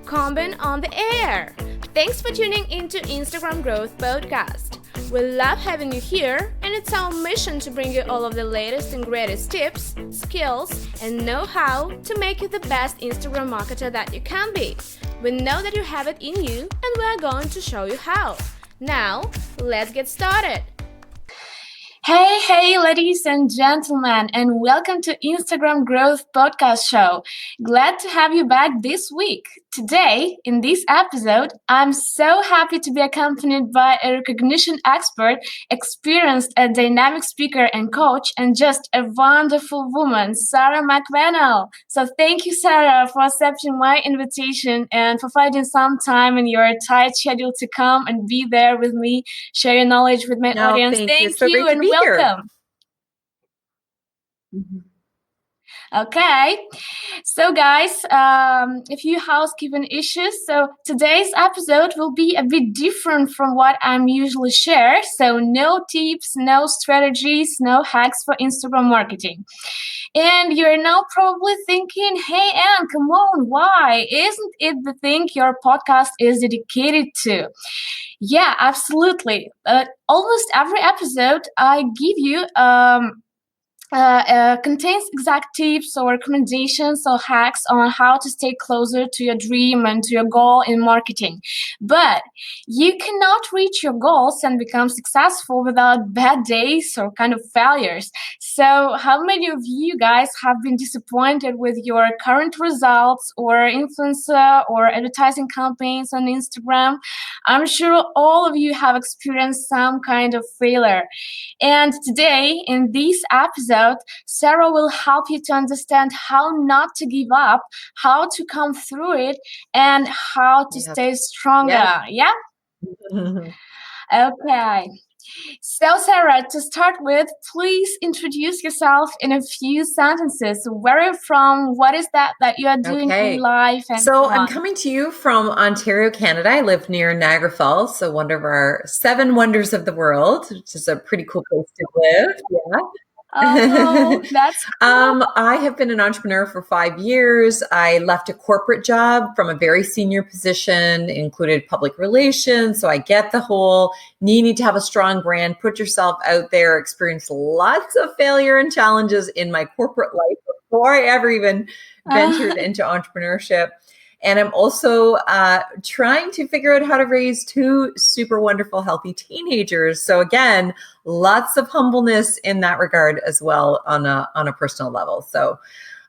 Combin on the air. Thanks for tuning into Instagram Growth Podcast. We love having you here, and it's our mission to bring you all of the latest and greatest tips, skills, and know-how to make you the best Instagram marketer that you can be. We know that you have it in you, and we're going to show you how. Now, let's get started. Hey, ladies and gentlemen, and welcome to Instagram Growth Podcast Show. Glad to have you back this week. Today, in this episode, I'm so happy to be accompanied by a recognition expert, experienced a dynamic speaker and coach, and just a wonderful woman, Sarah McVanel. So thank you, Sarah, for accepting my invitation and for finding some time in your tight schedule to come and be there with me, share your knowledge with my audience. Thank you and welcome. Okay, so guys, a few housekeeping issues. So today's episode will be a bit different from what I'm usually share. So no tips, no strategies, no hacks for Instagram marketing. And you're now probably thinking, hey, Anne, come on, why? Isn't it the thing your podcast is dedicated to? Yeah, absolutely. Almost every episode I give you contains exact tips or recommendations or hacks on how to stay closer to your dream and to your goal in marketing. But you cannot reach your goals and become successful without bad days or kind of failures. So how many of you guys have been disappointed with your current results or influencer or advertising campaigns on Instagram? I'm sure all of you have experienced some kind of failure. And today, in this episode, Sarah will help you to understand how not to give up, how to come through it, and how to stay stronger. Yeah? Okay. So, Sarah, to start with, please introduce yourself in a few sentences. Where are you from? What is that you are doing in life? And so I'm coming to you from Ontario, Canada. I live near Niagara Falls, so one of our 7 wonders of the world, which is a pretty cool place to live. Yeah. Oh, that's cool. I have been an entrepreneur for 5 years. I left a corporate job from a very senior position, included public relations. So I get the whole needing to have a strong brand, put yourself out there, experienced lots of failure and challenges in my corporate life before I ever even ventured into entrepreneurship. And I'm also trying to figure out how to raise 2 super wonderful, healthy teenagers. So again, lots of humbleness in that regard as well on a personal level. So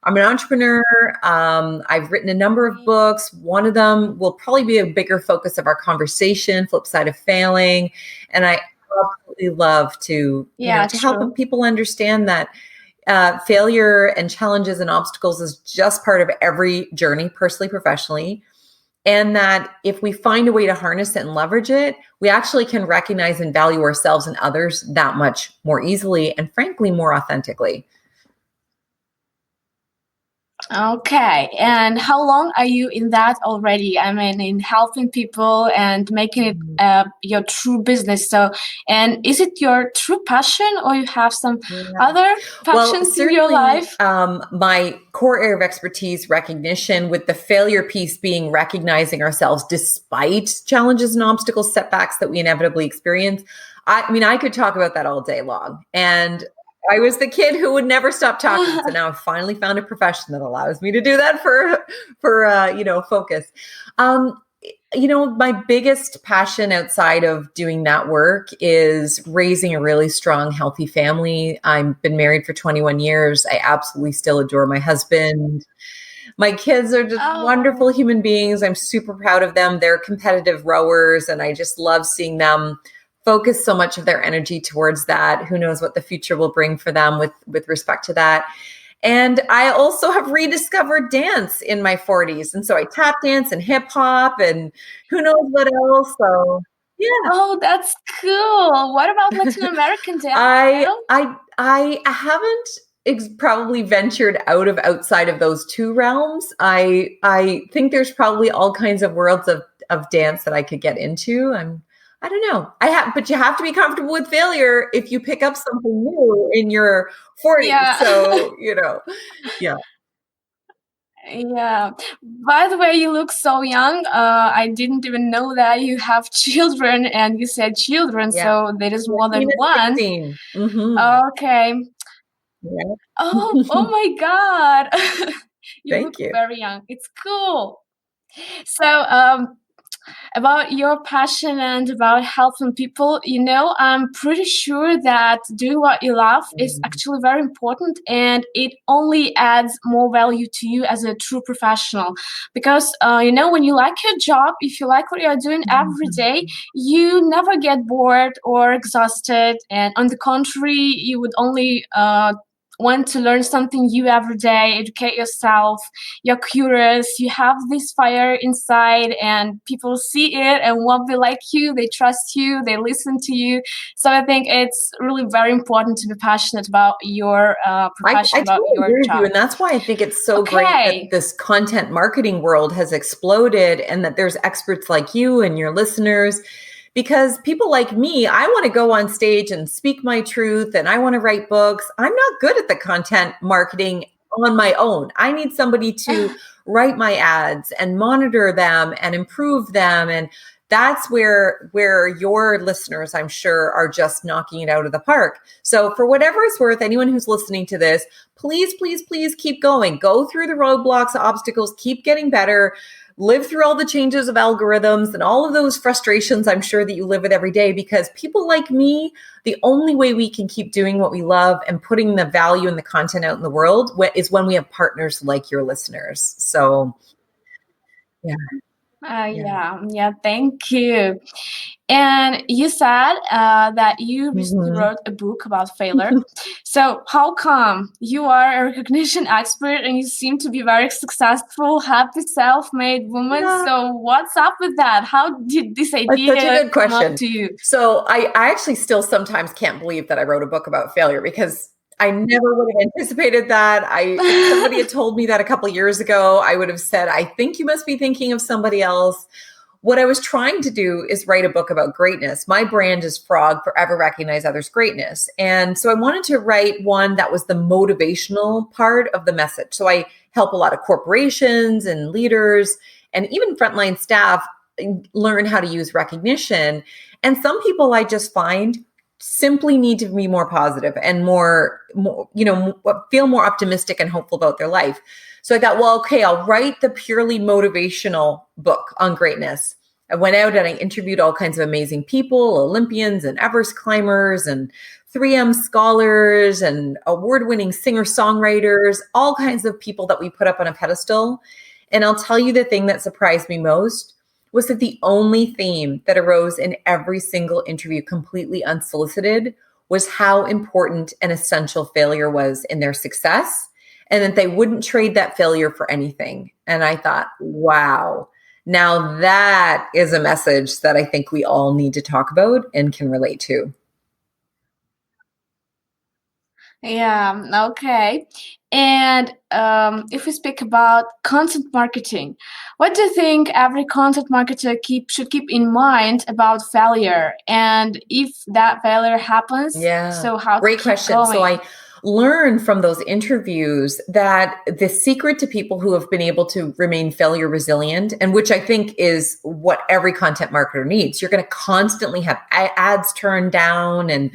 I'm an entrepreneur. I've written a number of books. One of them will probably be a bigger focus of our conversation, Flip Side of Failing. And I absolutely love to help people understand that failure and challenges and obstacles is just part of every journey, personally, professionally. And that if we find a way to harness it and leverage it, we actually can recognize and value ourselves and others that much more easily and frankly, more authentically. Okay. And how long are you in that already? I mean, in helping people and making it your true business. So, and is it your true passion or you have some other passions in your life? My core area of expertise, recognition, with the failure piece being recognizing ourselves despite challenges and obstacles, setbacks that we inevitably experience. I mean, I could talk about that all day long. And I was the kid who would never stop talking. So now I've finally found a profession that allows me to do that for focus. My biggest passion outside of doing that work is raising a really strong, healthy family. I've been married for 21 years. I absolutely still adore my husband. My kids are just wonderful human beings. I'm super proud of them. They're competitive rowers, and I just love seeing them focus so much of their energy towards that. Who knows what the future will bring for them with respect to that. And I also have rediscovered dance in my 40s. And so I tap dance and hip hop and who knows what else. So yeah. Oh, that's cool. What about Latin American dance? I haven't probably ventured outside of those 2 realms. I think there's probably all kinds of worlds of dance that I could get into. I don't know. But you have to be comfortable with failure if you pick up something new in your 40s. Yeah. So, yeah. Yeah. By the way, you look so young. I didn't even know that you have children, and you said children, Yeah. so there is more 14 than and one. 16. Mm-hmm. Okay. Yeah. Oh my God. You look Thank you. very young. It's cool. So, about your passion and about helping people, I'm pretty sure that doing what you love is Mhm. actually very important, and it only adds more value to you as a true professional. Because, when you like your job, if you like what you're doing every day, you never get bored or exhausted. And on the contrary, you would only want to learn something new every day, educate yourself, you're curious, you have this fire inside, and people see it and want to be like you, they trust you, they listen to you. So I think it's really very important to be passionate about your I profession, about totally your agree with you. job. And that's why I think it's so great that Okay. this content marketing world has exploded and that there's experts like you and your listeners. Because people like me, I want to go on stage and speak my truth and I want to write books. I'm not good at the content marketing on my own. I need somebody to write my ads and monitor them and improve them. And that's where your listeners, I'm sure, are just knocking it out of the park. So for whatever it's worth, anyone who's listening to this, please, please, please keep going. Go through the roadblocks, obstacles, keep getting better, live through all the changes of algorithms and all of those frustrations I'm sure that you live with every day, because people like me, the only way we can keep doing what we love and putting the value and the content out in the world is when we have partners like your listeners. So yeah, yeah. Yeah, thank you. And you said that you recently Mhm. wrote a book about failure. So how come you are a recognition expert and you seem to be very successful, happy, self-made woman? Yeah. So what's up with that? How did this That's such a idea good come up question. to you? So I actually still sometimes can't believe that I wrote a book about failure because I never would have anticipated that. If somebody had told me that a couple of years ago, I would have said, I think you must be thinking of somebody else. What I was trying to do is write a book about greatness. My brand is Frog, Forever Recognize Others' Greatness. And so I wanted to write one that was the motivational part of the message. So I help a lot of corporations and leaders and even frontline staff learn how to use recognition. And some people I just find simply need to be more positive and more feel more optimistic and hopeful about their life. So I thought, well, okay, I'll write the purely motivational book on greatness. I went out and I interviewed all kinds of amazing people, Olympians and Everest climbers and 3M scholars and award-winning singer-songwriters, all kinds of people that we put up on a pedestal. And I'll tell you, the thing that surprised me most was that the only theme that arose in every single interview, completely unsolicited, was how important and essential failure was in their success, and that they wouldn't trade that failure for anything. And I thought, wow, now that is a message that I think we all need to talk about and can relate to. Yeah, okay. And if we speak about content marketing, what do you think every content marketer should keep in mind about failure? And if that failure happens, Yeah, so how to great keep question. So going? I learned from those interviews that the secret to people who have been able to remain failure resilient, and which I think is what every content marketer needs, you're going to constantly have ads turned down and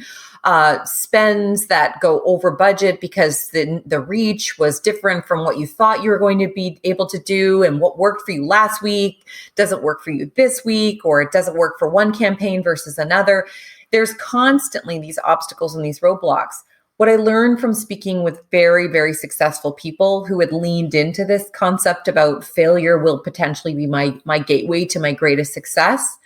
spends that go over budget because the reach was different from what you thought you were going to be able to do, and what worked for you last week doesn't work for you this week, or it doesn't work for one campaign versus another. There's constantly these obstacles and these roadblocks. What I learned from speaking with very, very successful people who had leaned into this concept about failure will potentially be my gateway to my greatest success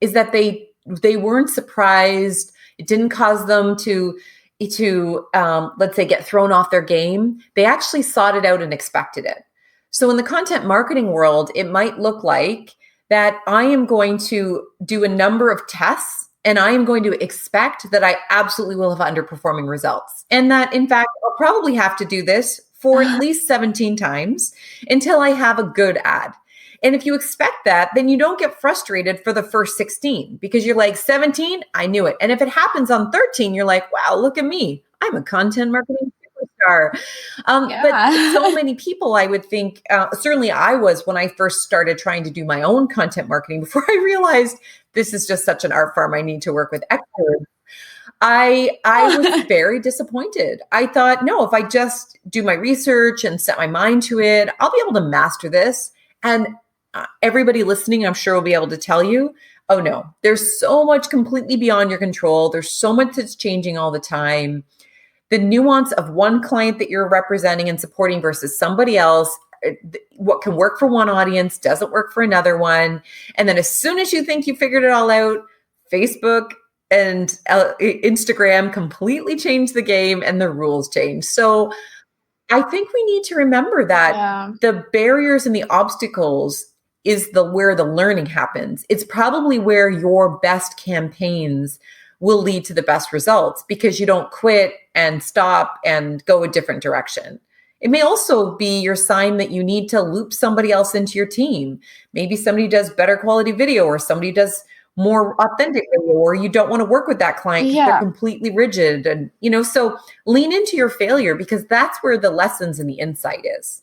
is that they weren't surprised. It didn't cause them to let's say get thrown off their game. They actually sought it out and expected it. So in the content marketing world, it might look like that I am going to do a number of tests and I am going to expect that I absolutely will have underperforming results. And that in fact, I'll probably have to do this for at least 17 times until I have a good ad. And if you expect that, then you don't get frustrated for the first 16 because you're like, 17, I knew it. And if it happens on 13, you're like, wow, look at me. I'm a content marketing are. But so Yeah. many people, I would think, certainly I was when I first started trying to do my own content marketing, before I realized this is just such an art form. I need to work with experts. I was very disappointed. I thought, no, if I just do my research and set my mind to it, I'll be able to master this. And everybody listening, I'm sure will be able to tell you, oh no, there's so much completely beyond your control. There's so much that's changing all the time. The nuance of one client that you're representing and supporting versus somebody else, what can work for one audience doesn't work for another one. And then as soon as you think you figured it all out, Facebook and Instagram completely change the game and the rules change. So I think we need to remember that Yeah. the barriers and the obstacles is where the learning happens. It's probably where your best campaigns will lead to the best results, because you don't quit and stop and go a different direction. It may also be your sign that you need to loop somebody else into your team. Maybe somebody does better quality video, or somebody does more authentic video, or you don't want to work with that client because they're Yeah. completely rigid. And, so lean into your failure, because that's where the lessons and the insight is.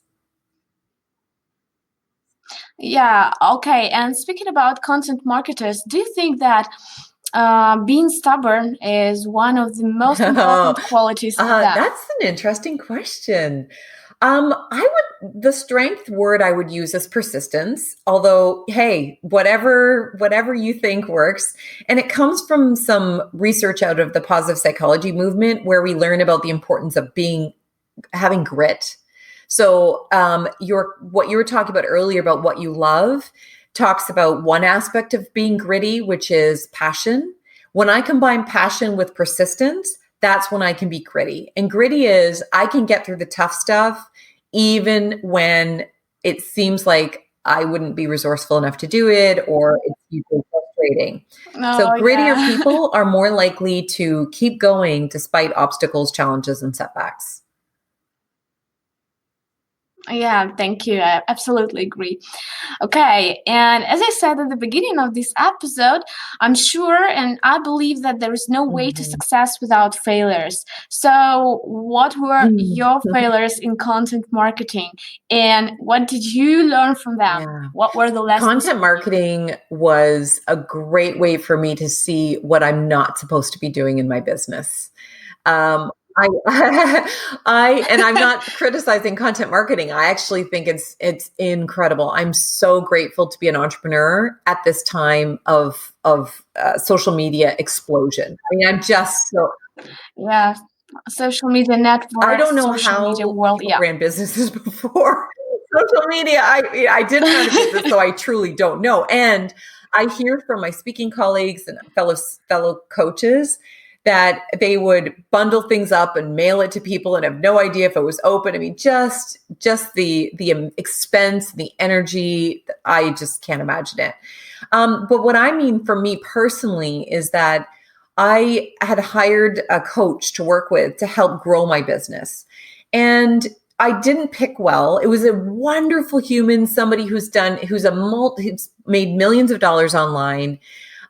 Yeah. Okay. And speaking about content marketers, do you think that being stubborn is one of the most important qualities for them? That's an interesting question. The strength word I would use is persistence. Although, hey, whatever you think works. And it comes from some research out of the positive psychology movement, where we learn about the importance of having grit. So, what you were talking about earlier about what you love talks about one aspect of being gritty, which is passion. When I combine passion with persistence, that's when I can be gritty. And gritty is I can get through the tough stuff, even when it seems like I wouldn't be resourceful enough to do it, or it's usually frustrating. So Oh, grittier yeah. people are more likely to keep going despite obstacles, challenges, and setbacks. Yeah, thank you. I absolutely agree. Okay, and as I said at the beginning of this episode, I'm sure and I believe that there is no way to Mhm. success without failures. So, what were your failures in content marketing, and what did you learn from them? Yeah. What were the lessons Content for you? marketing was a great way for me to see what I'm not supposed to be doing in my business. Um, I, and I'm not criticizing content marketing. I actually think it's incredible. I'm so grateful to be an entrepreneur at this time of social media explosion. I mean, I'm just so Yeah, social media I networks, don't know social media how world. people Yeah. ran businesses before social media. I didn't run a business, so I truly don't know. And I hear from my speaking colleagues and fellow coaches that they would bundle things up and mail it to people and have no idea if it was open. I mean, just the expense, the energy. I just can't imagine it. But what I mean for me personally is that I had hired a coach to work with to help grow my business. And I didn't pick well. It was a wonderful human, somebody who's made millions of dollars online.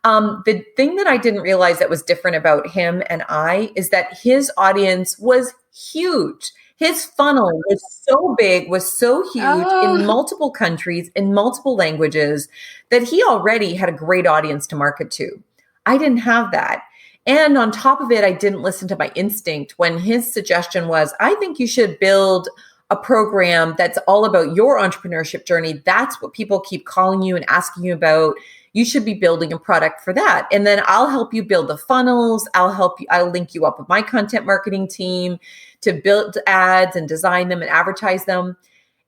The thing that I didn't realize that was different about him and I is that his audience was huge. His funnel was so big, was so huge in Oh, multiple countries, in multiple languages, that he already had a great audience to market to. I didn't have that. And on top of it, I didn't listen to my instinct when his suggestion was, I think you should build a program that's all about your entrepreneurship journey. That's what people keep calling you and asking you about. You should be building a product for that. And then I'll help you build the funnels. I'll link you up with my content marketing team to build ads and design them and advertise them.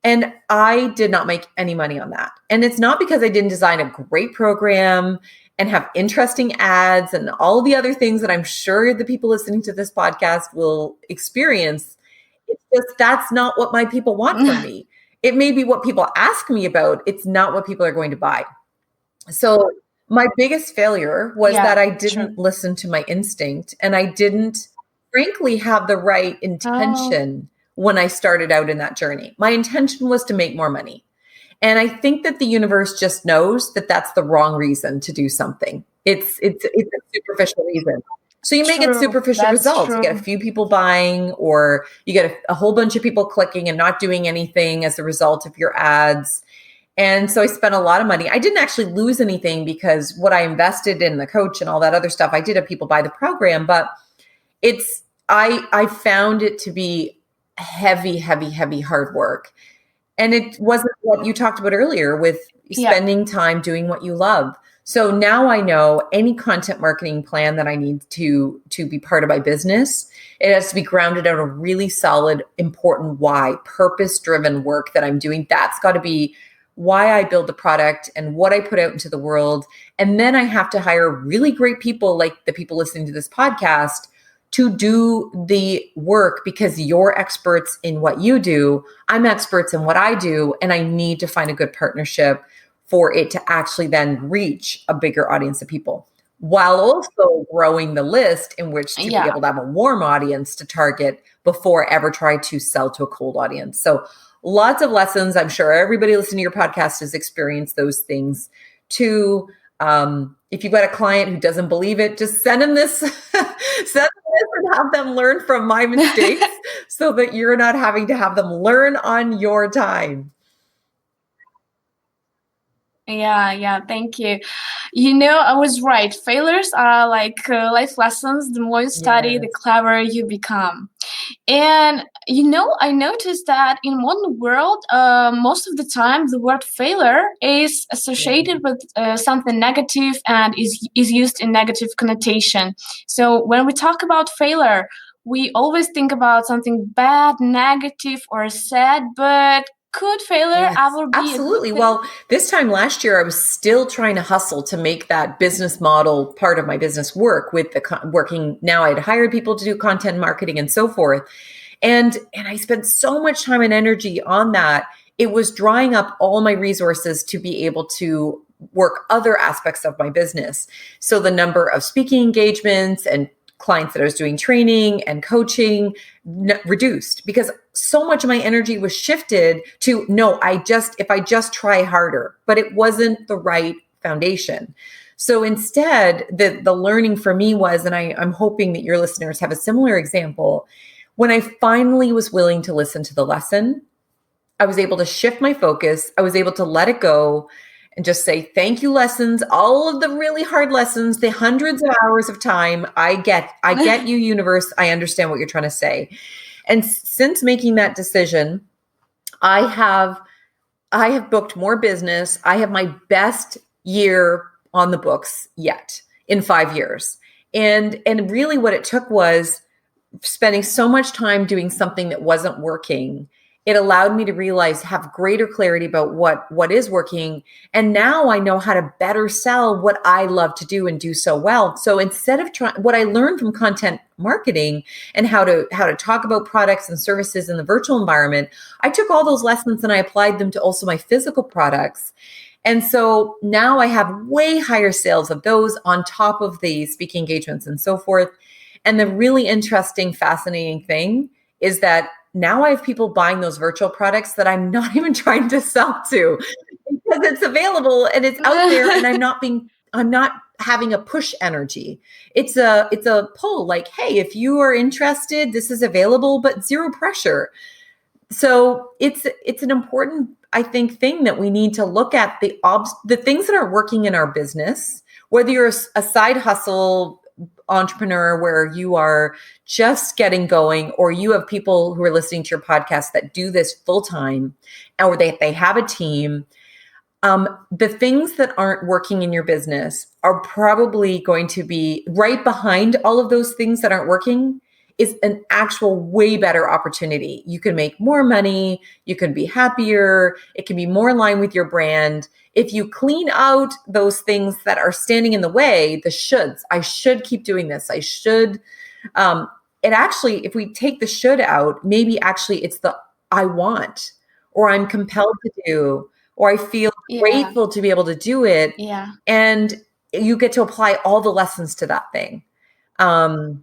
And I did not make any money on that. And it's not because I didn't design a great program and have interesting ads and all the other things that I'm sure the people listening to this podcast will experience. It's just that's not what my people want from me. It may be what people ask me about. It's not what people are going to buy. So my biggest failure was yeah, that I true. didn't listen to my instinct, and I didn't frankly have the right Oh, intention when I started out in that journey. My intention was to make more money. And I think that the universe just knows that that's the wrong reason to do something. It's a superficial reason. So you may get True. superficial That's results. You get a true. few people buying, or you get a whole bunch of people clicking and not doing anything as a result of your ads. And so I spent a lot of money. I didn't actually lose anything because what I invested in the coach and all that other stuff, I did have people buy the program, but I found it to be heavy, heavy, heavy hard work. And it wasn't what you talked about earlier with Yeah. spending time doing what you love. So now I know any content marketing plan that I need to be part of my business, it has to be grounded out of really solid, important why, purpose-driven work that I'm doing. That's got to be why I build the product and what I put out into the world. And then I have to hire really great people like the people listening to this podcast to do the work, because you're experts in what you do. I'm experts in what I do. And I need to find a good partnership for it to actually then reach a bigger audience of people, while also growing the list in which to be Yeah. able to have a warm audience to target before I ever try to sell to a cold audience. So lots of lessons. I'm sure everybody listening to your podcast has experienced those things too. If you've got a client who doesn't believe it, just send them this, send them this and have them learn from my mistakes so that you're not having to have them learn on your time. Yeah, thank you. I was right. Failures are like life lessons. The more you study, the Yes. cleverer you become. And I noticed that in modern world, most of the time, the word failure is Yeah. associated with something negative and is used in negative connotation. So when we talk about failure, we always think about something bad, negative, or sad. But could failure Yes, ever be a good absolutely. thing? Well, this time last year, I was still trying to hustle to make that business model part of my business work with the working. Now I'd hired people to do content marketing and so forth. And I spent so much time and energy on that. It was drying up all my resources to be able to work other aspects of my business. So the number of speaking engagements and clients that I was doing training and coaching reduced, because so much of my energy was shifted to no, if I just try harder, but it wasn't the right foundation. So instead, the learning for me was, and I'm hoping that your listeners have a similar example, when I finally was willing to listen to the lesson, I was able to shift my focus. I was able to let it go and just say, thank you, lessons, all of the really hard lessons, the hundreds of hours of time. I get you, universe. I understand what you're trying to say. And since making that decision, I have booked more business. I have my best year on the books yet in 5 years. And really what it took was spending so much time doing something that wasn't working. It allowed me to realize, have greater clarity about what is working. And now I know how to better sell what I love to do and do so well. So instead of trying, what I learned from content marketing and how to talk about products and services in the virtual environment, I took all those lessons and I applied them to also my physical products. And so now I have way higher sales of those on top of the speaking engagements and so forth. And the really interesting, fascinating thing is that now I have people buying those virtual products that I'm not even trying to sell to, because it's available and it's out there, and I'm not having a push energy. It's a pull, like, hey, if you are interested, this is available, but zero pressure. So it's an important, I think, thing that we need to look at, the things that are working in our business, whether you're a side hustle entrepreneur where you are just getting going, or you have people who are listening to your podcast that do this full time, or they have a team. The things that aren't working in your business are probably going to be right behind all of those things that aren't working, is an actual way better opportunity. You can make more money, you can be happier, it can be more in line with your brand. If you clean out those things that are standing in the way, the shoulds, I should keep doing this, I should, it actually, if we take the should out, maybe actually it's the I want, or I'm compelled to do, or I feel Yeah, grateful to be able to do it. yeah. And you get to apply all the lessons to that thing. Um,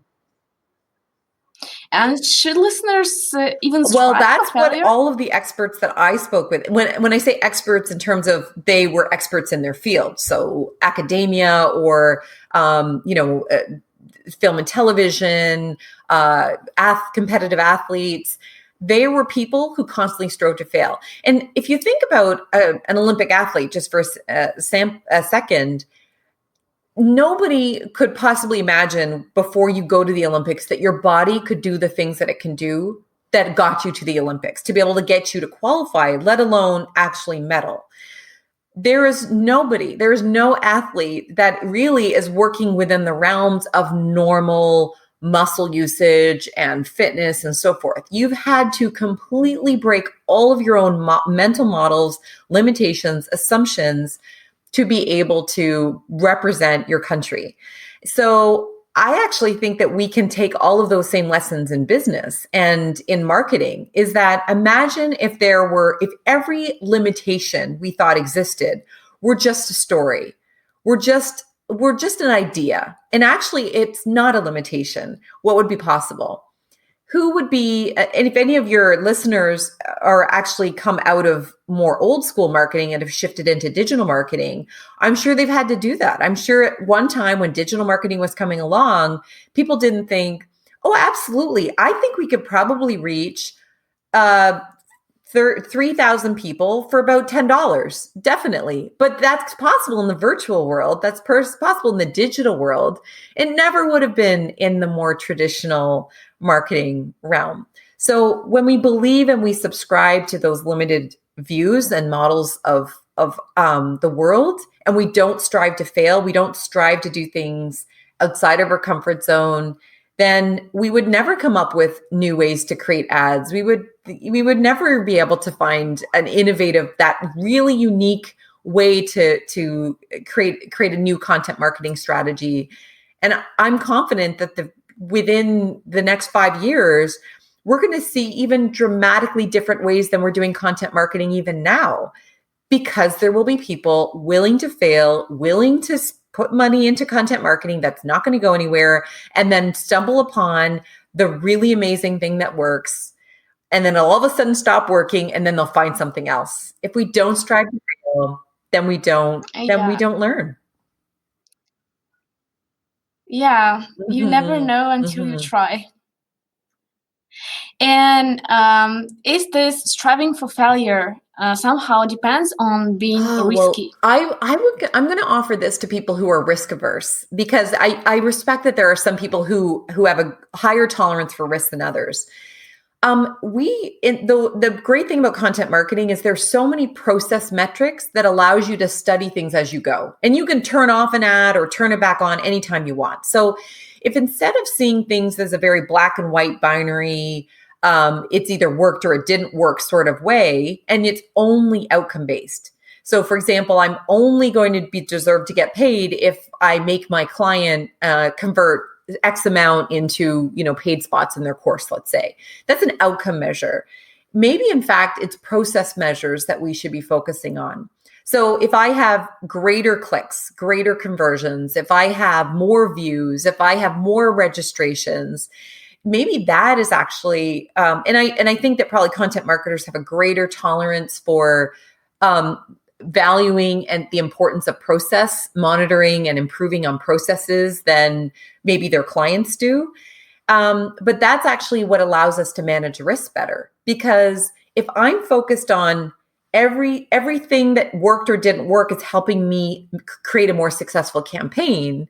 And should listeners even Well, strive for that's what failure? all of the experts that I spoke with, when I say experts in terms of they were experts in their field, so academia or film and television, competitive athletes. They were people who constantly strove to fail. And if you think about an Olympic athlete, just for a second, nobody could possibly imagine before you go to the Olympics that your body could do the things that it can do that got you to the Olympics, to be able to get you to qualify, let alone actually medal. There is no athlete that really is working within the realms of normal muscle usage and fitness and so forth. You've had to completely break all of your own mental models, limitations, assumptions to be able to represent your country. So I actually think that we can take all of those same lessons in business and in marketing. Is that, imagine if every limitation we thought existed were just a story. We're just an idea. And actually, it's not a limitation. What would be possible? Who would be, and if any of your listeners are actually come out of more old school marketing and have shifted into digital marketing, I'm sure they've had to do that. I'm sure at one time when digital marketing was coming along, people didn't think, oh, absolutely, I think we could probably reach 3,000 people for about $10. Definitely. But that's possible in the virtual world. That's possible in the digital world. It never would have been in the more traditional marketing realm. So when we believe and we subscribe to those limited views and models of the world, and we don't strive to fail, we don't strive to do things outside of our comfort zone, then we would never come up with new ways to create ads. We would never be able to find an innovative, that really unique way to create a new content marketing strategy. And I'm confident that within the next 5 years, we're going to see even dramatically different ways than we're doing content marketing even now, because there will be people willing to fail, willing to put money into content marketing that's not going to go anywhere, and then stumble upon the really amazing thing that works. And then it'll all of a sudden stop working, and then they'll find something else. If we don't strive to fail, then we don't Yeah. learn. Yeah, you never know until you try. And is this striving for failure somehow depends on being risky? Well, I'm going to offer this to people who are risk averse, because I respect that there are some people who have a higher tolerance for risk than others. The great thing about content marketing is there's so many process metrics that allows you to study things as you go, and you can turn off an ad or turn it back on anytime you want. So if instead of seeing things as a very black and white binary, it's either worked or it didn't work sort of way, and it's only outcome based. So for example, I'm only going to deserve to get paid if I make my client convert X amount into, paid spots in their course, let's say. That's an outcome measure. Maybe in fact, it's process measures that we should be focusing on. So if I have greater clicks, greater conversions, if I have more views, if I have more registrations, maybe that is actually, and I think that probably content marketers have a greater tolerance for valuing and the importance of process monitoring and improving on processes than maybe their clients do. But that's actually what allows us to manage risk better. Because if I'm focused on everything that worked or didn't work is helping me create a more successful campaign,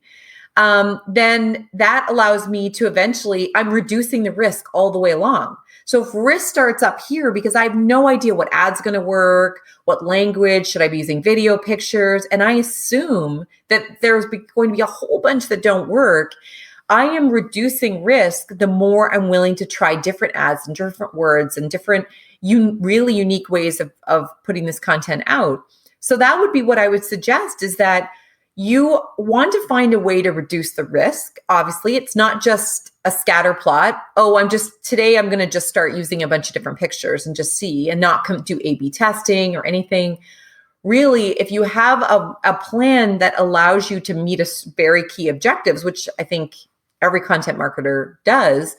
then that allows me to eventually, I'm reducing the risk all the way along. So if risk starts up here because I have no idea what ad's going to work, what language, should I be using video, pictures, and I assume that there's going to be a whole bunch that don't work, I am reducing risk the more I'm willing to try different ads and different words and different really unique ways of putting this content out. So that would be what I would suggest, is that you want to find a way to reduce the risk. Obviously, it's not just a scatter plot. Oh, today I'm going to just start using a bunch of different pictures and just see and not do A/B testing or anything. Really, if you have a plan that allows you to meet a very key objectives, which I think every content marketer does,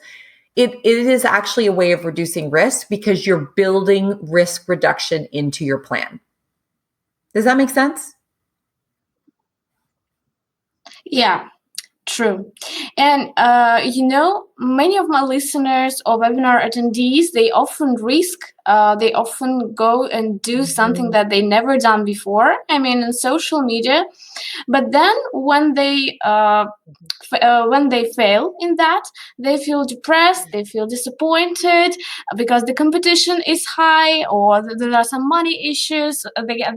it is actually a way of reducing risk because you're building risk reduction into your plan. Does that make sense? Yeah, True. And, many of my listeners or webinar attendees, they often go and do something Mhm. that they never done before. I mean, in social media. But then when they fail in that, they feel depressed, they feel disappointed because the competition is high, or there are some money issues,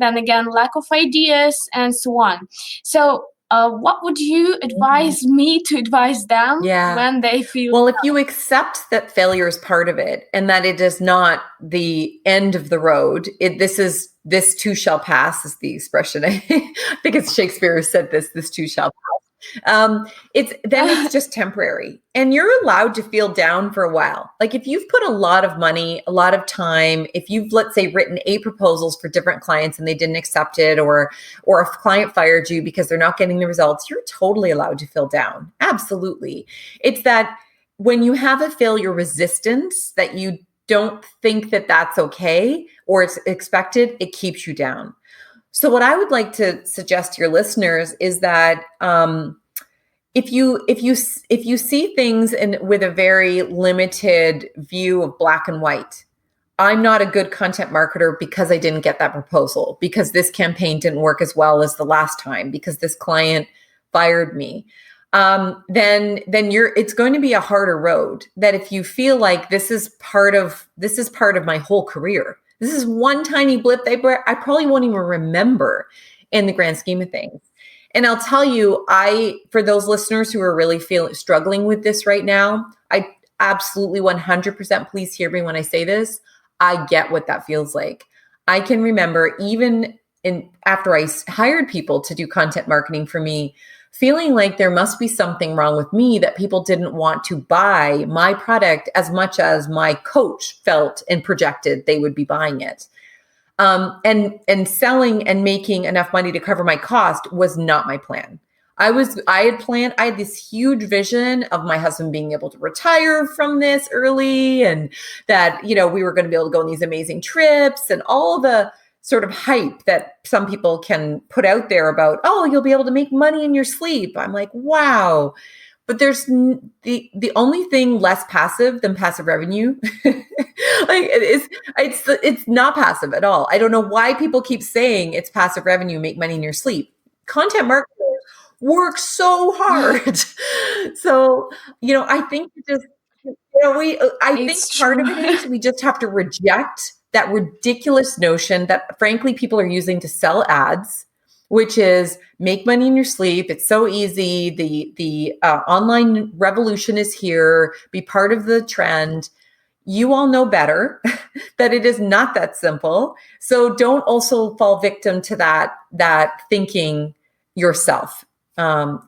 then again, lack of ideas, and so on. So, what would you Mhm. advise me to advise them Yeah. when they feel? Well, if you accept that failure is part of it and that it is not the end of the road, this too shall pass is the expression. I think it's Shakespeare who said this too shall pass. It's just temporary and you're allowed to feel down for a while. Like if you've put a lot of money, a lot of time, if you've, let's say, written 8 proposals for different clients and they didn't accept it, or if a client fired you because they're not getting the results, you're totally allowed to feel down. Absolutely. It's that when you have a failure resistance that you don't think that that's okay or it's expected, it keeps you down. So what I would like to suggest to your listeners is that if you see things with a very limited view of black and white, I'm not a good content marketer because I didn't get that proposal, because this campaign didn't work as well as the last time, because this client fired me. Then it's going to be a harder road. That if you feel like this is part of my whole career, this is one tiny blip that I probably won't even remember in the grand scheme of things. And I'll tell you, for those listeners who are really struggling with this right now, I absolutely 100%, please hear me when I say this, I get what that feels like. I can remember even after I hired people to do content marketing for me, feeling like there must be something wrong with me, that people didn't want to buy my product as much as my coach felt and projected they would be buying it. And selling and making enough money to cover my cost was not my plan. I had this huge vision of my husband being able to retire from this early, and that, we were going to be able to go on these amazing trips and all the sort of hype that some people can put out there about, oh, you'll be able to make money in your sleep. I'm like, wow. But there's the only thing less passive than passive revenue. Like it's not passive at all. I don't know why people keep saying it's passive revenue, make money in your sleep. Content marketers work so hard. So, I think I think It's part true. of it is we just have to reject that ridiculous notion that frankly people are using to sell ads, which is make money in your sleep. It's so easy. The online revolution is here. Be part of the trend. You all know better that it is not that simple. So don't also fall victim to that thinking yourself.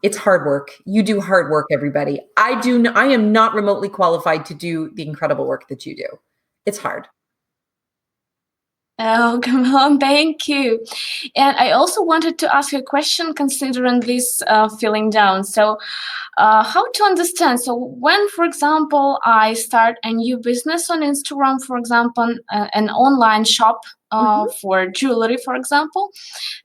It's hard work. You do hard work, everybody. I am not remotely qualified to do the incredible work that you do. It's hard. Oh, come on, thank you. And I also wanted to ask you a question considering this feeling down. So, how to understand? So, when, for example, I start a new business on Instagram, for example, an online shop Mhm. for jewelry, for example,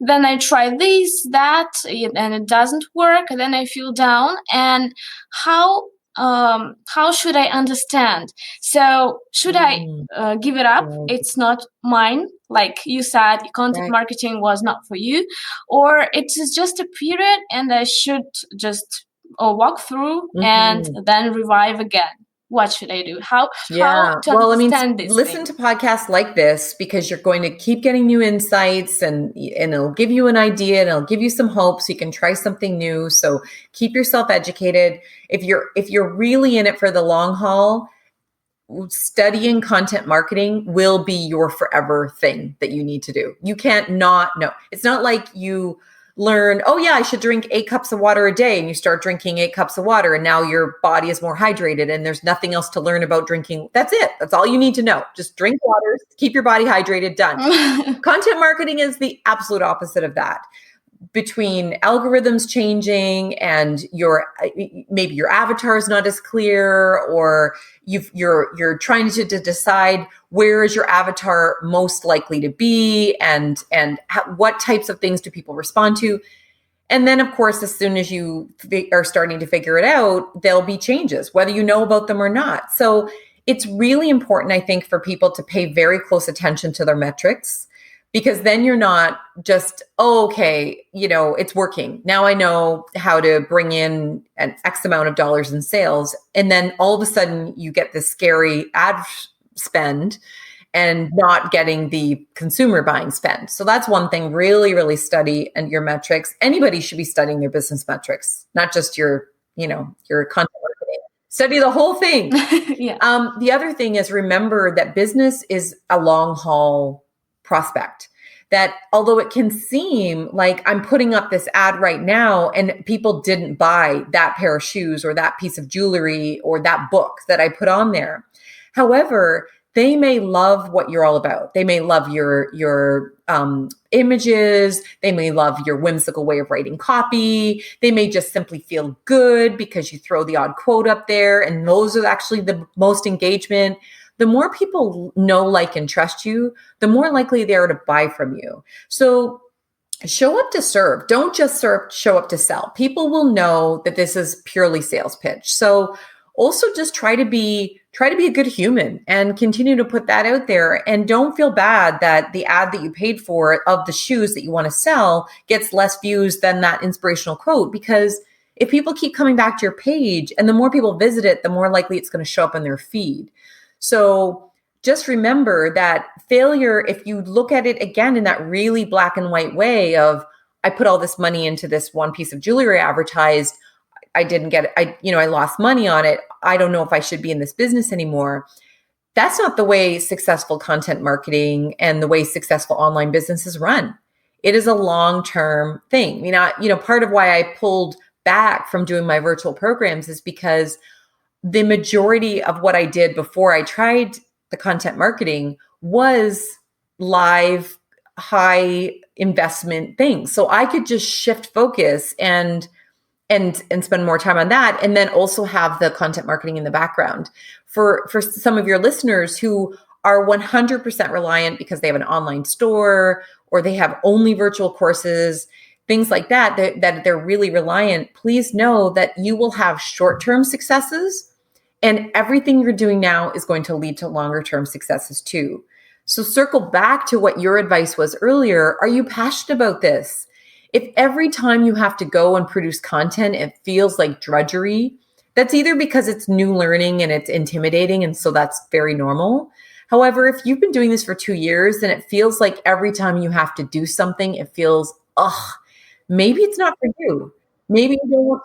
then I try this, that, and it doesn't work. And then I feel down. And how should I understand? So should I Mm, give it up? right, It's not mine. Like you said, content right. marketing was not for you, or it is just a period, and I should just walk through and Mhm. then revive again. What should I do? How Yeah. to Well, I mean, understand this listen thing? to podcasts like this because you're going to keep getting new insights, and it'll give you an idea and it'll give you some hope so you can try something new. So keep yourself educated. If you're really in it for the long haul, studying content marketing will be your forever thing that you need to do. You can't not know. It's not like you learn, oh yeah, I should drink 8 cups of water a day, and you start drinking 8 cups of water and now your body is more hydrated and there's nothing else to learn about drinking. That's it. That's all you need to know. Just drink water, keep your body hydrated, done. Content marketing is the absolute opposite of that. Between algorithms changing and maybe your avatar is not as clear, or you're trying to decide where is your avatar most likely to be, and what types of things do people respond to. And then, of course, as soon as you are starting to figure it out, there'll be changes, whether you know about them or not. So it's really important, I think, for people to pay very close attention to their metrics, because then you're not just, oh, okay, it's working. Now I know how to bring in an X amount of dollars in sales. And then all of a sudden you get this scary ad spend and not getting the consumer buying spend. So that's one thing, really, really study and your metrics. Anybody should be studying their business metrics, not just your content marketing. Study the whole thing. Yeah. The other thing is, remember that business is a long haul prospect. That although it can seem like I'm putting up this ad right now and people didn't buy that pair of shoes or that piece of jewelry or that book that I put on there. However, they may love what you're all about. They may love your images. They may love your whimsical way of writing copy. They may just simply feel good because you throw the odd quote up there, and those are actually the most engagement. The more people know, like, and trust you, the more likely they are to buy from you. So show up to serve. Don't just show up to sell. People will know that this is purely sales pitch. So also just try to be a good human and continue to put that out there. And don't feel bad that the ad that you paid for of the shoes that you want to sell gets less views than that inspirational quote, because if people keep coming back to your page and the more people visit it, the more likely it's going to show up in their feed. So just remember that failure, if you look at it again in that really black and white way of, I put all this money into this one piece of jewelry advertised, I didn't get it. I lost money on it. I don't know if I should be in this business anymore. That's not the way successful content marketing and the way successful online businesses run. It is a long-term thing. Part of why I pulled back from doing my virtual programs is because the majority of what I did before I tried the content marketing was live, high investment things. So I could just shift focus and spend more time on that, and then also have the content marketing in the background. For some of your listeners who are 100% reliant because they have an online store or they have only virtual courses, things like that they're really reliant, please know that you will have short-term successes, and everything you're doing now is going to lead to longer-term successes too. So circle back to what your advice was earlier. Are you passionate about this? If every time you have to go and produce content, it feels like drudgery, that's either because it's new learning and it's intimidating, and so that's very normal. However, if you've been doing this for 2 years and it feels like every time you have to do something, it feels, maybe it's not for you. Maybe you don't want.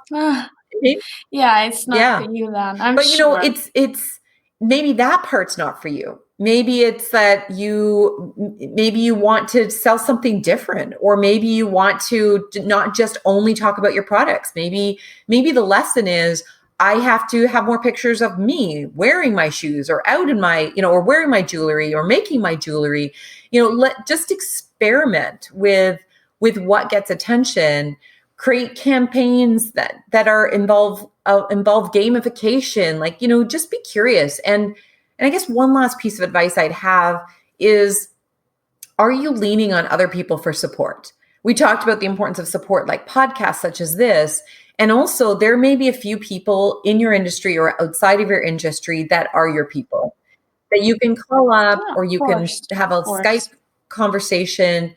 Yeah, it's not for you then. I'm sure. It's maybe that part's not for you. Maybe it's that you want to sell something different, or maybe you want to not just only talk about your products. Maybe the lesson is, I have to have more pictures of me wearing my shoes or out in my, or wearing my jewelry or making my jewelry. Just experiment with what gets attention. Create campaigns that are involve gamification. Just be curious. And I guess one last piece of advice I'd have is, are you leaning on other people for support? We talked about the importance of support, like podcasts such as this. And also, there may be a few people in your industry or outside of your industry that are your people that you can call up, or you can have a Skype conversation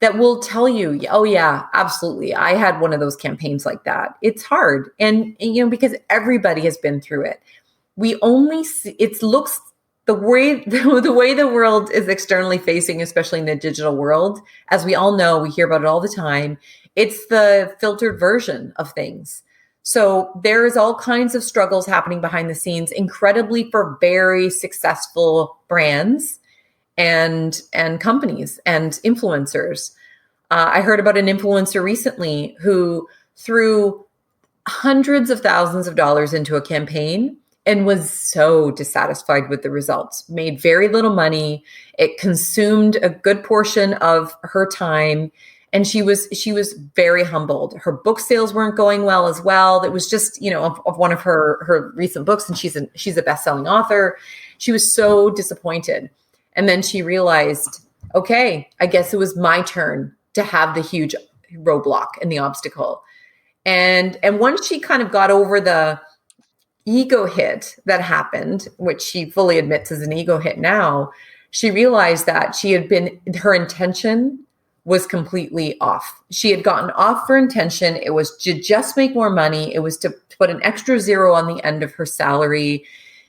that will tell you, oh yeah, absolutely, I had one of those campaigns like that. It's hard. And because everybody has been through it. We only see, the way the world is externally facing, especially in the digital world, as we all know, we hear about it all the time. It's the filtered version of things. So there is all kinds of struggles happening behind the scenes, incredibly, for very successful brands and companies and influencers. I heard about an influencer recently who threw hundreds of thousands of dollars into a campaign and was so dissatisfied with the results, made very little money. It consumed a good portion of her time. And she was very humbled. Her book sales weren't going well as well. It was just, of one of her recent books, and she's a best-selling author. She was so disappointed. And then she realized, okay, I guess it was my turn to have the huge roadblock and the obstacle. And once she kind of got over the ego hit that happened, which she fully admits is an ego hit now, she realized that her intention was completely off. She had gotten off her intention. It was to just make more money. It was to put an extra zero on the end of her salary.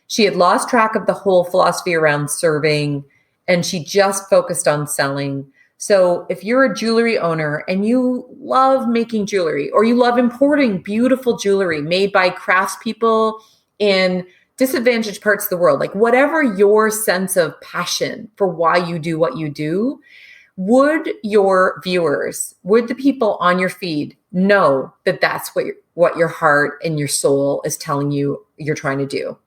She had lost track of the whole philosophy around serving, and she just focused on selling. So if you're a jewelry owner and you love making jewelry, or you love importing beautiful jewelry made by craftspeople in disadvantaged parts of the world, like whatever your sense of passion for why you do what you do, would your viewers, would the people on your feed know that that's what your heart and your soul is telling you you're trying to do?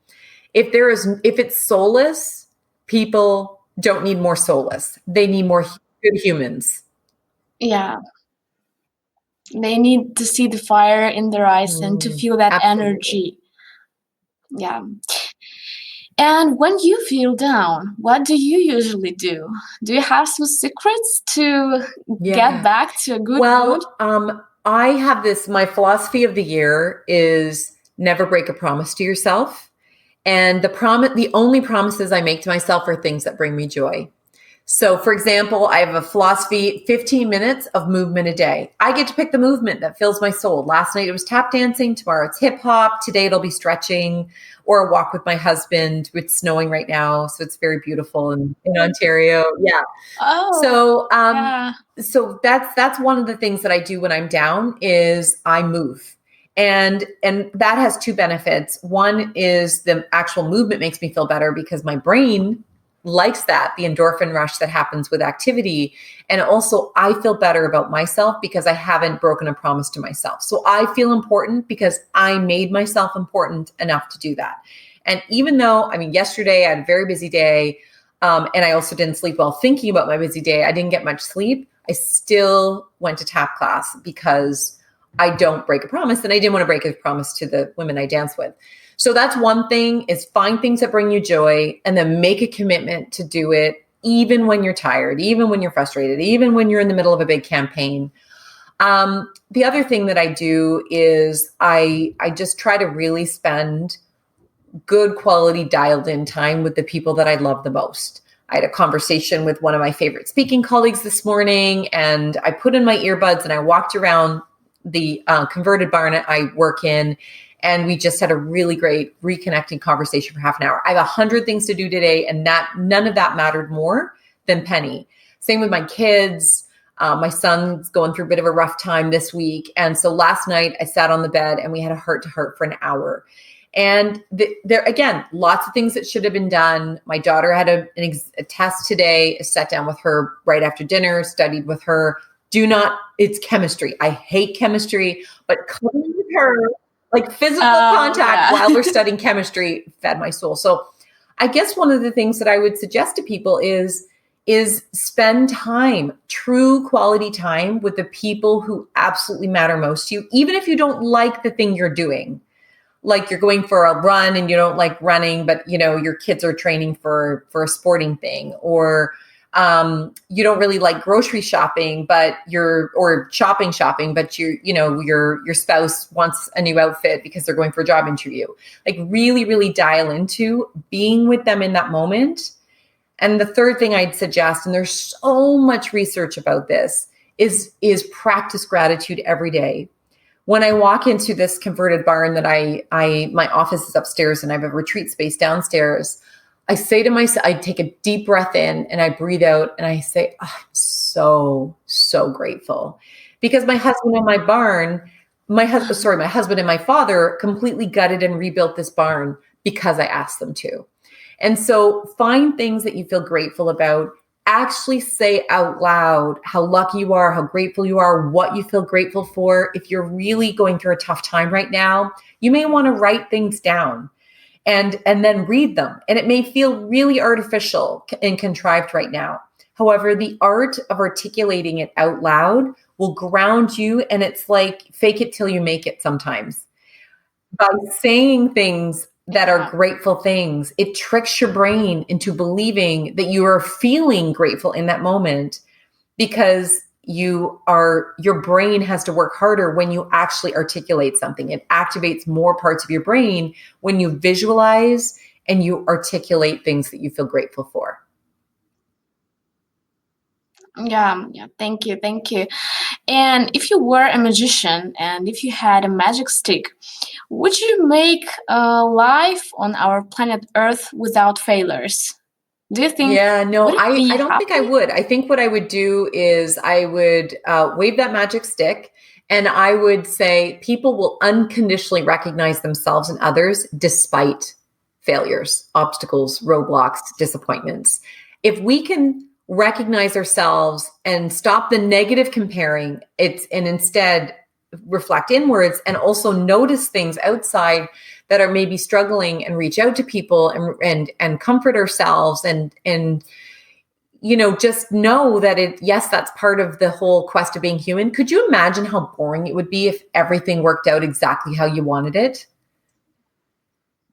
If it's soulless, people don't need more soulless. They need more good humans. Yeah. They need to see the fire in their eyes and to feel that Absolutely. energy. Yeah. And when you feel down, what do you usually do? Do you have some secrets to get back to a good mood? I have my philosophy of the year is never break a promise to yourself. And the only promises I make to myself are things that bring me joy. So for example, I have a philosophy, 15 minutes of movement a day. I get to pick the movement that fills my soul. Last night it was tap dancing. Tomorrow it's hip hop. Today it'll be stretching or a walk with my husband. It's snowing right now, so it's very beautiful in Ontario. Yeah. Oh. So that's one of the things that I do when I'm down is I move. And that has two benefits. One is the actual movement makes me feel better because my brain likes that, the endorphin rush that happens with activity. And also I feel better about myself because I haven't broken a promise to myself. So I feel important because I made myself important enough to do that. And even though, yesterday I had a very busy day, and I also didn't sleep well thinking about my busy day, I didn't get much sleep. I still went to tap class because I don't break a promise, and I didn't want to break a promise to the women I dance with. So that's one thing, is find things that bring you joy and then make a commitment to do it, even when you're tired, even when you're frustrated, even when you're in the middle of a big campaign. The other thing that I do is I just try to really spend good quality dialed in time with the people that I love the most. I had a conversation with one of my favorite speaking colleagues this morning, and I put in my earbuds and I walked around the converted barn I work in, and we just had a really great reconnecting conversation for half an hour. I have 100 things to do today, and none of that mattered more than Penny. Same with my kids. My son's going through a bit of a rough time this week. And so last night I sat on the bed and we had a heart to heart for an hour. And there, again, lots of things that should have been done. My daughter had a test today. I sat down with her right after dinner, studied with her. It's chemistry. I hate chemistry, but cuddling with her, like physical contact while we're studying chemistry, fed my soul. So I guess one of the things that I would suggest to people is spend time, true quality time, with the people who absolutely matter most to you, even if you don't like the thing you're doing. Like you're going for a run and you don't like running, but your kids are training for a sporting thing, or you don't really like grocery shopping, or shopping, but your spouse wants a new outfit because they're going for a job interview. Like really, really dial into being with them in that moment. And the third thing I'd suggest, and there's so much research about this, is practice gratitude every day. When I walk into this converted barn that my office is upstairs and I have a retreat space downstairs, I say to myself, I take a deep breath in and I breathe out and I say, oh, I'm so, so grateful. Because my husband and my husband and my father completely gutted and rebuilt this barn because I asked them to. And so find things that you feel grateful about. Actually say out loud how lucky you are, how grateful you are, what you feel grateful for. If you're really going through a tough time right now, you may want to write things down and then read them. And it may feel really artificial and contrived right now. However, the art of articulating it out loud will ground you. And it's like fake it till you make it sometimes. By saying things that are grateful things, it tricks your brain into believing that you are feeling grateful in that moment, because your brain has to work harder when you actually articulate something. It activates more parts of your brain when you visualize and you articulate things that you feel grateful for. Yeah. Thank you. And if you were a magician and if you had a magic stick, would you make life on our planet Earth without failures? Do you think Yeah, no, would it I be don't think I happy? would. I think what I would do is I would wave that magic stick and I would say people will unconditionally recognize themselves and others despite failures, obstacles, roadblocks, disappointments. If we can recognize ourselves and stop the negative comparing, and instead reflect inwards and also notice things outside that are maybe struggling and reach out to people and comfort ourselves and just know that yes, that's part of the whole quest of being human. Could you imagine how boring it would be if everything worked out exactly how you wanted it?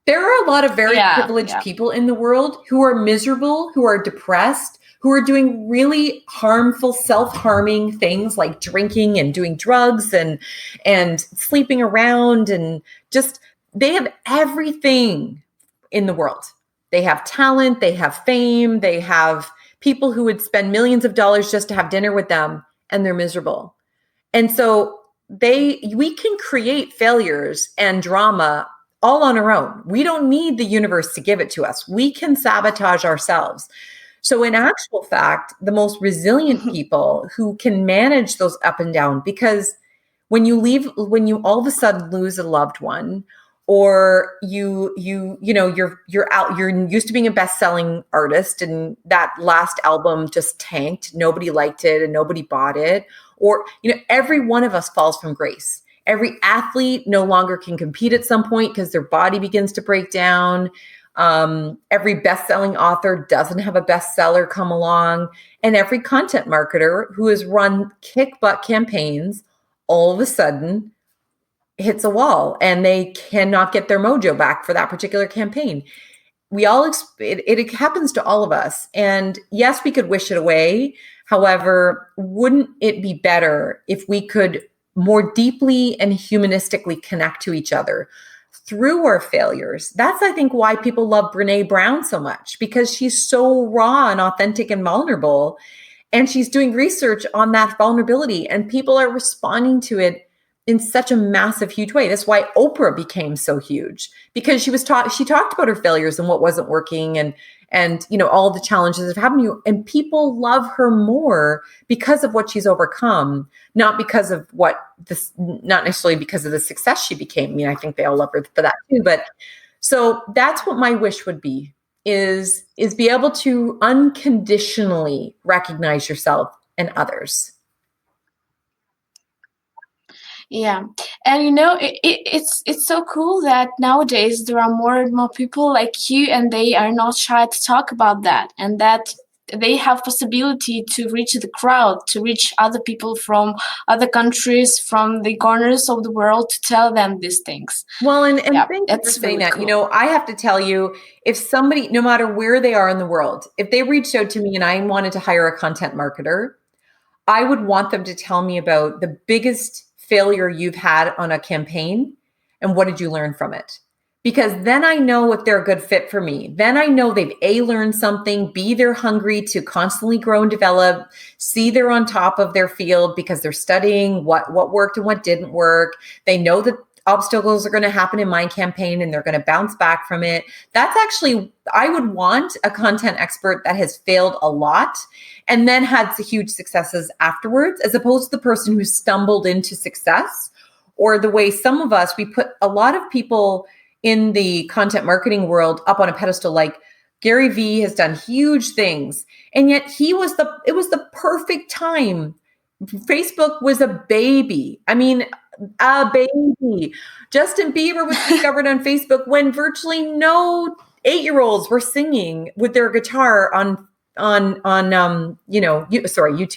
There are a lot of very privileged Yeah. people in the world who are miserable, who are depressed, who are doing really harmful, self-harming things like drinking and doing drugs and sleeping around, and just they have everything in the world. They have talent, they have fame, they have people who would spend millions of dollars just to have dinner with them, and they're miserable. And so we can create failures and drama all on our own. We don't need the universe to give it to us. We can sabotage ourselves. So in actual fact, the most resilient people who can manage those up and down, because when you all of a sudden lose a loved one, or you're used to being a best-selling artist and that last album just tanked, nobody liked it and nobody bought it, or every one of us falls from grace. Every athlete no longer can compete at some point because their body begins to break down. Every best-selling author doesn't have a bestseller come along, and every content marketer who has run kick-butt campaigns all of a sudden hits a wall and they cannot get their mojo back for that particular campaign. It happens to all of us. And yes, we could wish it away. However, wouldn't it be better if we could more deeply and humanistically connect to each other through our failures? That's, I think, why people love Brene Brown so much, because she's so raw and authentic and vulnerable. And she's doing research on that vulnerability, and people are responding to it in such a massive, huge way. That's why Oprah became so huge, because she talked about her failures and what wasn't working and all the challenges that have happened to you. And people love her more because of what she's overcome, not necessarily because of the success she became. I mean, I think they all love her for that too. But so that's what my wish would be, is be able to unconditionally recognize yourself and others. Yeah, and it's so cool that nowadays there are more and more people like you, and they are not shy to talk about that, and that they have possibility to reach the crowd, to reach other people from other countries, from the corners of the world, to tell them these things. Well, and Yeah, thank you for that's saying really that. cool. I have to tell you, if somebody, no matter where they are in the world, if they reached out to me and I wanted to hire a content marketer, I would want them to tell me about the biggest failure you've had on a campaign and what did you learn from it? Because then I know if they're a good fit for me. Then I know they've A, learned something, B, they're hungry to constantly grow and develop, C, they're on top of their field because they're studying what worked and what didn't work. They know that obstacles are going to happen in my campaign and they're going to bounce back from it. That's actually, I would want a content expert that has failed a lot and then had huge successes afterwards, as opposed to the person who stumbled into success, or the way some of us, we put a lot of people in the content marketing world up on a pedestal. Like Gary Vee has done huge things, and yet it was the perfect time. Facebook was a baby. I mean, a baby. Justin Bieber was discovered on Facebook when virtually no 8-year-olds were singing with their guitar on YouTube.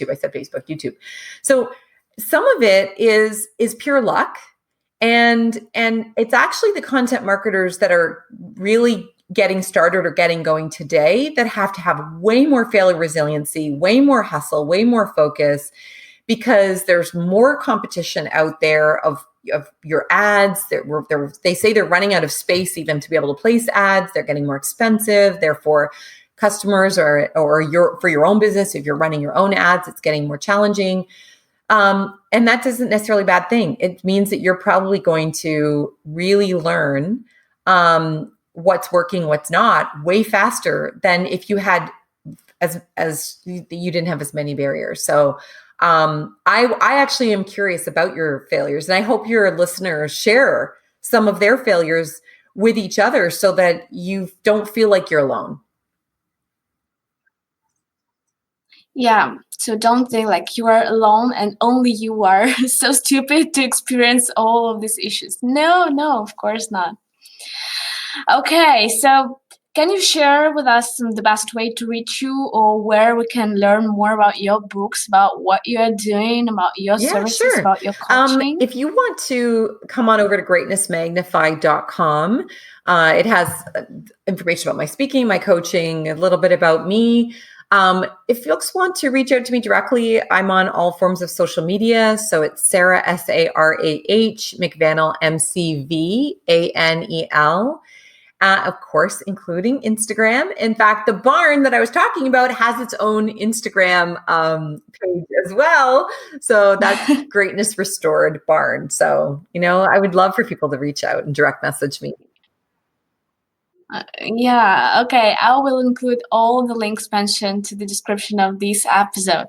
I said Facebook, YouTube. So some of it is pure luck. And it's actually the content marketers that are really getting started or getting going today that have to have way more failure resiliency, way more hustle, way more focus, because there's more competition out there of your ads. They say they're running out of space even to be able to place ads. They're getting more expensive. Therefore, customers or for your own business, if you're running your own ads, it's getting more challenging. And that isn't necessarily a bad thing. It means that you're probably going to really learn what's working, what's not, way faster than if you had as you didn't have as many barriers. So I actually am curious about your failures, and I hope your listeners share some of their failures with each other so that you don't feel like you're alone. Yeah, so don't think like you are alone and only you are so stupid to experience all of these issues. No, of course not. Okay, so can you share with us the best way to reach you, or where we can learn more about your books, about what you are doing, about your services, sure. about your coaching? If you want to come on over to greatnessmagnified.com, it has information about my speaking, my coaching, a little bit about me. If folks want to reach out to me directly, I'm on all forms of social media. So it's Sarah, SARAH, McVanel, MCVANEL. Of course, including Instagram. In fact, the barn that I was talking about has its own Instagram page as well. So that's Greatness Restored Barn. So, I would love for people to reach out and direct message me. Yeah, okay. I will include all the links mentioned to the description of this episode.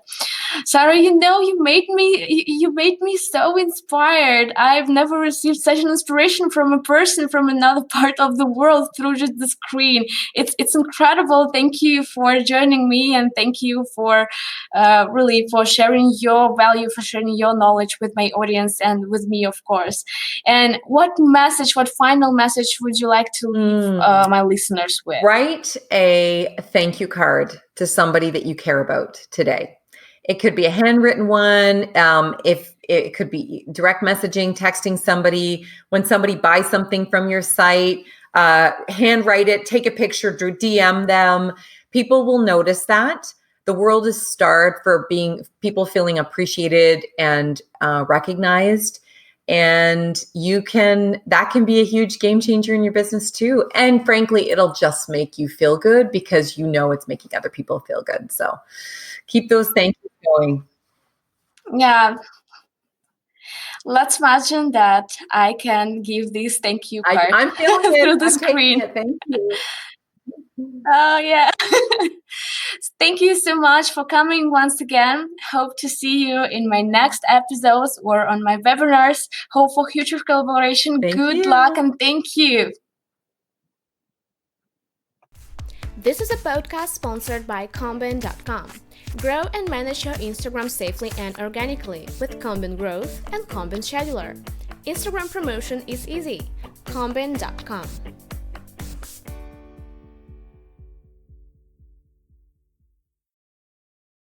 Sarah, you made me so inspired. I've never received such an inspiration from a person from another part of the world through just the screen. It's incredible. Thank you for joining me, and thank you for really for sharing your value, for sharing your knowledge with my audience and with me, of course. And what final message would you like to leave my listeners with? Write a thank you card to somebody that you care about today. It could be a handwritten one. If it could be direct messaging, texting somebody. When somebody buys something from your site, handwrite it, take a picture, DM them. People will notice that. The world is starved for people feeling appreciated and recognized. And that can be a huge game changer in your business too. And frankly, it'll just make you feel good because it's making other people feel good. So keep those thank yous going. Yeah. Let's imagine that I can give this thank you card I'm feeling it through the screen. Thank you. Oh, yeah. Thank you so much for coming once again. Hope to see you in my next episodes or on my webinars. Hope for future collaboration. Good luck, and thank you. This is a podcast sponsored by Combin.com. Grow and manage your Instagram safely and organically with Combin Growth and Combin Scheduler. Instagram promotion is easy. Combin.com.